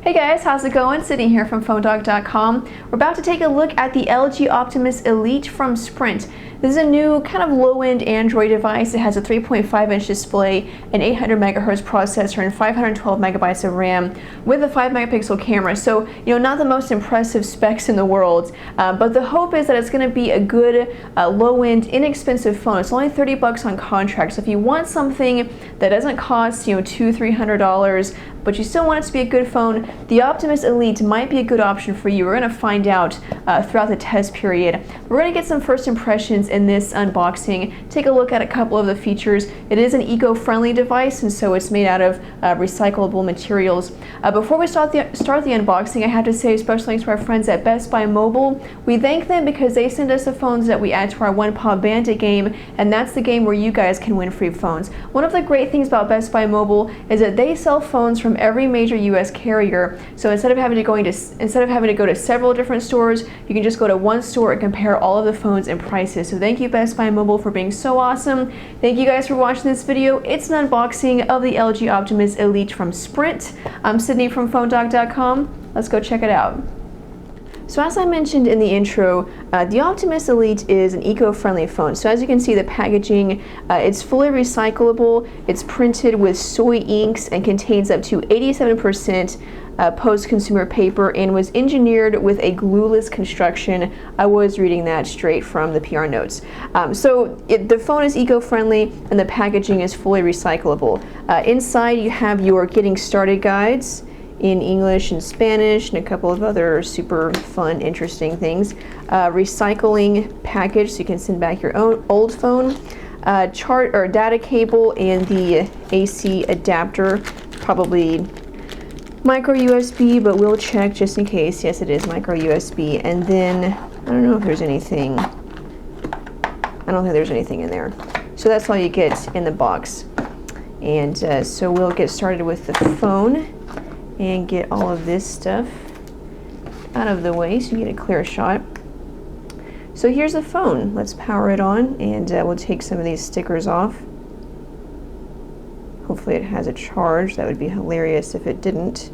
Hey guys, how's it going? Sydney here from PhoneDog.com. We're about to take a look at the LG Optimus Elite from Sprint. This is a new kind of low-end Android device. It has a 3.5-inch display, an 800 megahertz processor, and 512 megabytes of RAM with a 5-megapixel camera. So, not the most impressive specs in the world, but the hope is that it's going to be a good, low-end, inexpensive phone. It's only $30 on contract. So if you want something that doesn't cost, $200-300, but you still want it to be a good phone, the Optimus Elite might be a good option for you. We're going to find out throughout the test period. We're going to get some first impressions in this unboxing, take a look at a couple of the features. It is an eco-friendly device, and so it's made out of recyclable materials. Before we start the unboxing, I have to say special thanks to our friends at Best Buy Mobile. We thank them because they send us the phones that we add to our One Paw Bandit game, and that's the game where you guys can win free phones. One of the great things about Best Buy Mobile is that they sell phones from every major U.S. carrier. So instead of having to go to several different stores, you can just go to one store and compare all of the phones and prices. So thank you, Best Buy Mobile, for being so awesome. Thank you guys for watching this video. It's an unboxing of the LG Optimus Elite from Sprint. I'm Sydney from PhoneDog.com. Let's go check it out. So as I mentioned in the intro, the Optimus Elite is an eco-friendly phone. So as you can see, the packaging, it's fully recyclable, it's printed with soy inks and contains up to 87% post-consumer paper and was engineered with a glueless construction. I was reading that straight from the PR notes. The phone is eco-friendly and the packaging is fully recyclable. Inside you have your getting started guides in English and Spanish and a couple of other super fun, interesting things. Recycling package, so you can send back your own old phone. Chart or data cable and the AC adapter, probably micro USB, but we'll check just in case. Yes, it is micro USB. And then I don't know if there's anything. I don't think there's anything in there. So that's all you get in the box. And so we'll get started with the phone and get all of this stuff out of the way so you get a clear shot. So here's the phone. Let's power it on, and we'll take some of these stickers off. Hopefully it has a charge. That would be hilarious if it didn't.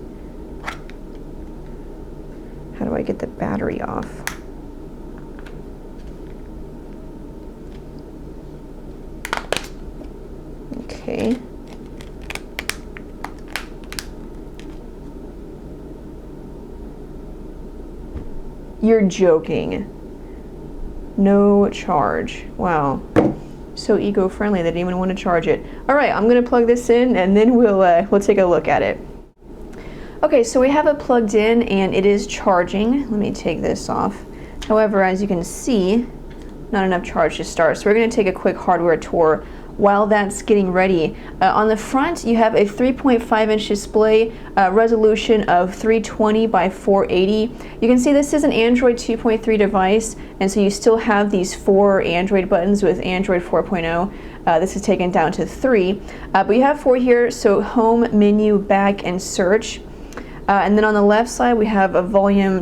How do I get the battery off? Okay. You're joking. No charge. Wow. So eco-friendly they didn't even want to charge it. Alright, I'm going to plug this in and then we'll take a look at it. Okay, so we have it plugged in and it is charging. Let me take this off. However, as you can see, not enough charge to start. So we're going to take a quick hardware tour while that's getting ready. On the front, you have a 3.5-inch display, resolution of 320 by 480. You can see this is an Android 2.3 device, and so you still have these 4 Android buttons with Android 4.0. This is taken down to 3, but you have 4 here, so home, menu, back, and search. And then on the left side, we have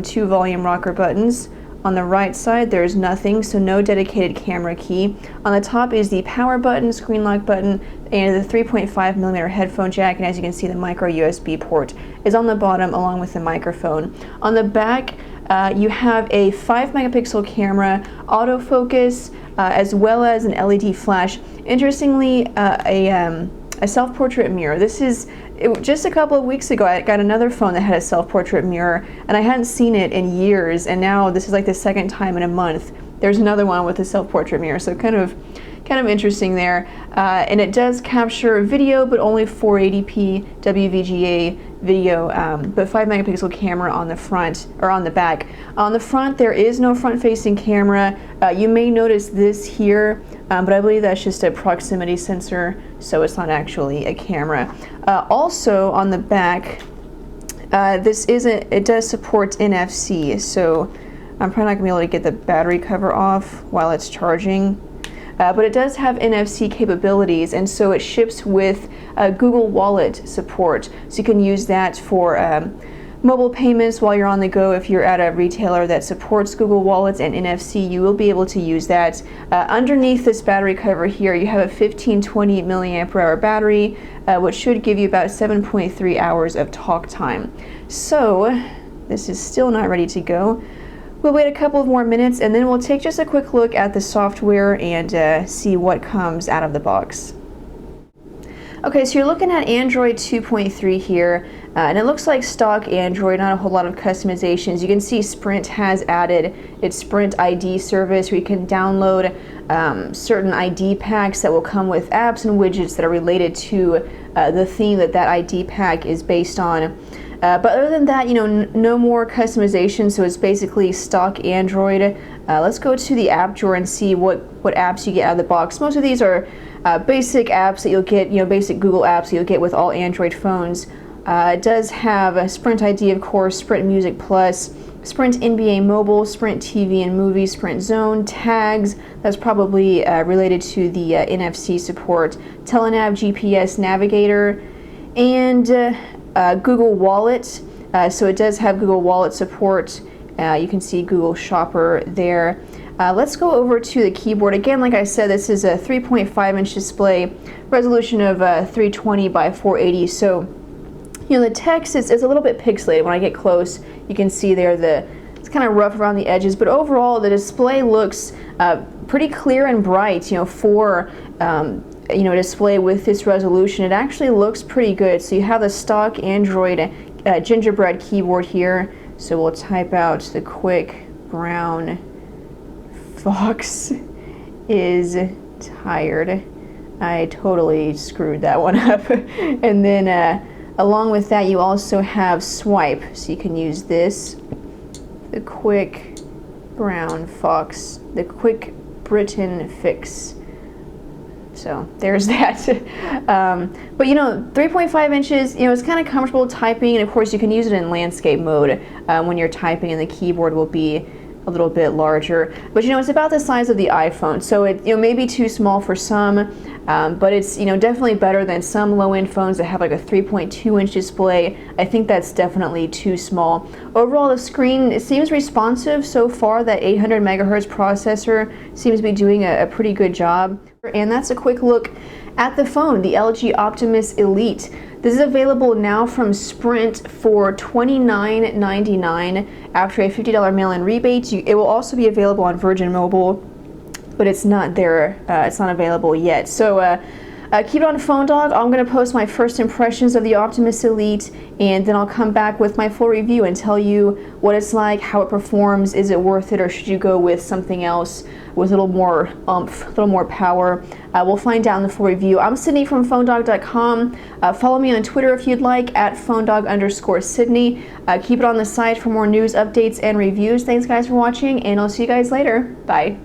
two volume rocker buttons. On the right side, there's nothing, so no dedicated camera key. On the top is the power button, screen lock button, and the 3.5mm headphone jack, and as you can see, the micro USB port is on the bottom along with the microphone. On the back, you have a 5-megapixel camera, autofocus, as well as an LED flash. Interestingly, a self-portrait mirror. Just a couple of weeks ago, I got another phone that had a self-portrait mirror, and I hadn't seen it in years, and now this is like the second time in a month there's another one with a self-portrait mirror, so kind of interesting there. And it does capture video, but only 480p WVGA video, but 5-megapixel camera on the front, or on the back. On the front, there is no front-facing camera. You may notice this here, but I believe that's just a proximity sensor, so it's not actually a camera. Also on the back, it does support NFC, so I'm probably not going to be able to get the battery cover off while it's charging. But it does have NFC capabilities, and so it ships with Google Wallet support, so you can use that for mobile payments while you're on the go. If you're at a retailer that supports Google Wallets and NFC, you will be able to use that. Underneath this battery cover here, you have a 1520 milliampere hour battery, which should give you about 7.3 hours of talk time. So this is still not ready to go. We'll wait a couple of more minutes and then we'll take just a quick look at the software and see what comes out of the box. Okay, so you're looking at Android 2.3 here, and it looks like stock Android, not a whole lot of customizations. You can see Sprint has added its Sprint ID service where you can download certain ID packs that will come with apps and widgets that are related to the theme that that ID pack is based on. But other than that, no more customization, so it's basically stock Android. Let's go to the app drawer and see what apps you get out of the box. Most of these are basic apps that you'll get, basic Google apps that you'll get with all Android phones. It does have a Sprint ID, of course, Sprint Music Plus, Sprint NBA Mobile, Sprint TV and Movies, Sprint Zone, tags, that's probably related to the NFC support, Telenav GPS Navigator, and Google Wallet. So it does have Google Wallet support. You can see Google Shopper there. Let's go over to the keyboard. Again, like I said, this is a 3.5-inch display, resolution of 320 by 480. So, the text is a little bit pixelated. When I get close, you can see there it's kind of rough around the edges. But overall, the display looks pretty clear and bright. For display with this resolution, it actually looks pretty good. So you have the stock Android gingerbread keyboard here. So we'll type out the quick brown fox is tired. I totally screwed that one up. And then along with that, you also have swipe. So you can use this, the quick brown fox, the quick Britain fix. So there's that. But 3.5 inches, it's kind of comfortable typing, and of course you can use it in landscape mode when you're typing, and the keyboard will be a little bit larger. But it's about the size of the iPhone, so it may be too small for some, but it's definitely better than some low-end phones that have like a 3.2-inch display. I think that's definitely too small. Overall, the screen, it seems responsive so far. That 800 megahertz processor seems to be doing a pretty good job. And that's a quick look at the phone, the LG Optimus Elite. This is available now from Sprint for $29.99 after a $50 mail-in rebate. It will also be available on Virgin Mobile, but it's not there. It's not available yet. So keep it on Phone Dog. I'm going to post my first impressions of the Optimus Elite, and then I'll come back with my full review and tell you what it's like, how it performs, is it worth it, or should you go with something else with a little more oomph, a little more power. We'll find out in the full review. I'm Sydney from PhoneDog.com. Follow me on Twitter if you'd like, at PhoneDog_Sydney. Keep it on the site for more news, updates, and reviews. Thanks guys for watching, and I'll see you guys later. Bye.